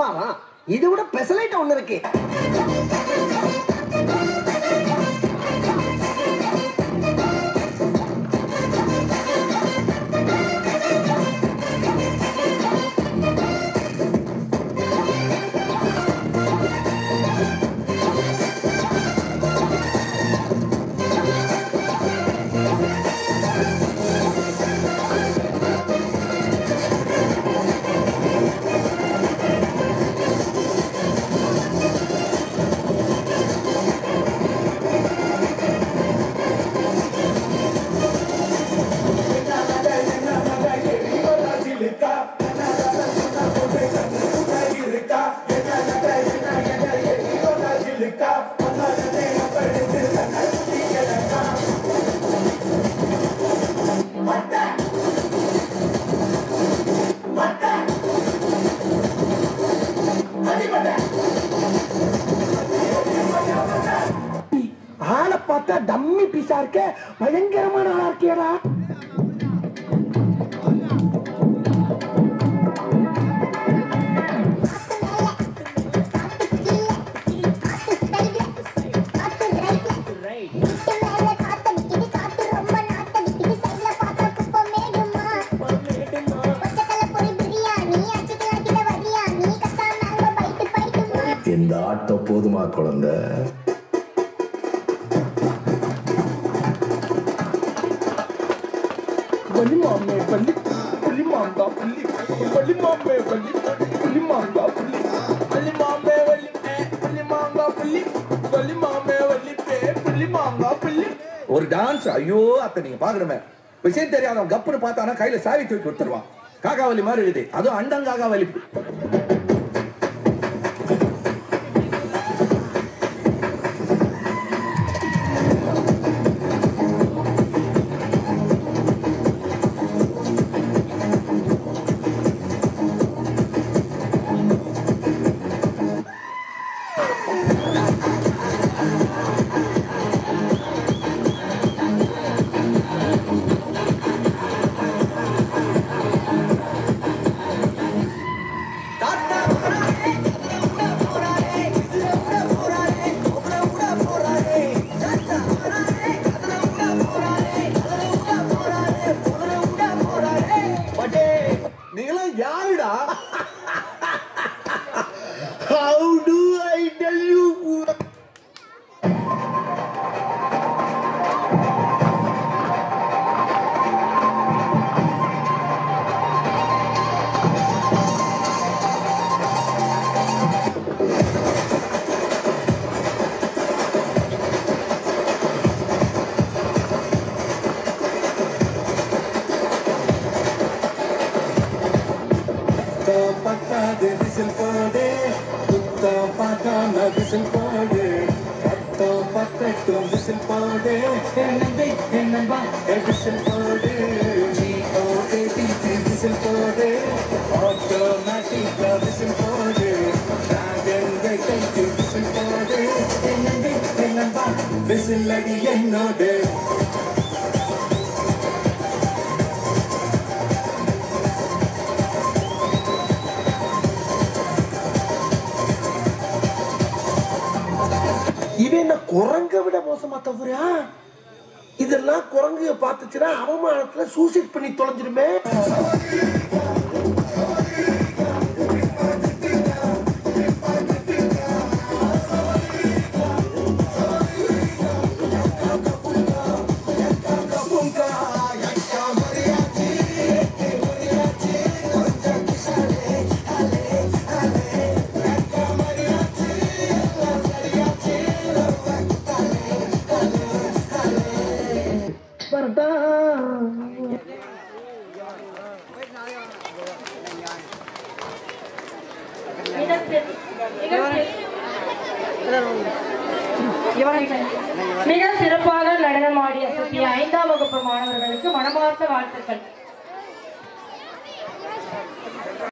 மாமா இதை விட பெசலைட் ஒண்ணு இருக்கு. ஆளை பார்த்தா டம்மி பீஸா இருக்க, பயங்கரமான ஆளா இருக்கியடா. இந்த ஆட்டம் போதுமா குழந்தை? வலி மாமே வலி புலி மாங்கா புலி வலி மாமே வலி புலி மாங்கா புலி வலி மாமே வலி புலி மாங்கா புலி வலி மாமே வலி புலி மாங்கா புலி. ஒரு டான்ஸ். ஐயோ அத்தை நீங்க பாக்கணுமே, விஷயம் தெரியாதவன் கப்புன்னு பார்த்தானா கையில சாவி தூக்கி கொடுத்துருவான். காக்காவலி மாதிரி இருக்குது, அதுவும் அண்டங்காகாவலி. நீங்களாம் யாருடா? How do I tell you? Whistle போடு குத்த பார்க்காம விசில் போடு பத்தோ பத்தட்டும் விசில் போடு என்னம்பா விசில் போடு GOATT விசில் போடு ஆட்டோமேட்டிக்கா விசில் போடு டிராகன் வெயிட்டு விசில் போடு என்னம்பா விசில் அடி என்னோடு. இவன் என்ன குரங்க விட மோசமா தவறா? இதெல்லாம் குரங்கு பார்த்துச்சுன்னா அவமானத்துல சூசைட் பண்ணி தொலைஞ்சிருமே. மிக சிறப்பாக நடனமாடிய 5ஆம் வகுப்பு மாணவர்களுக்கு மனமார்ந்த வாழ்த்துக்கள்.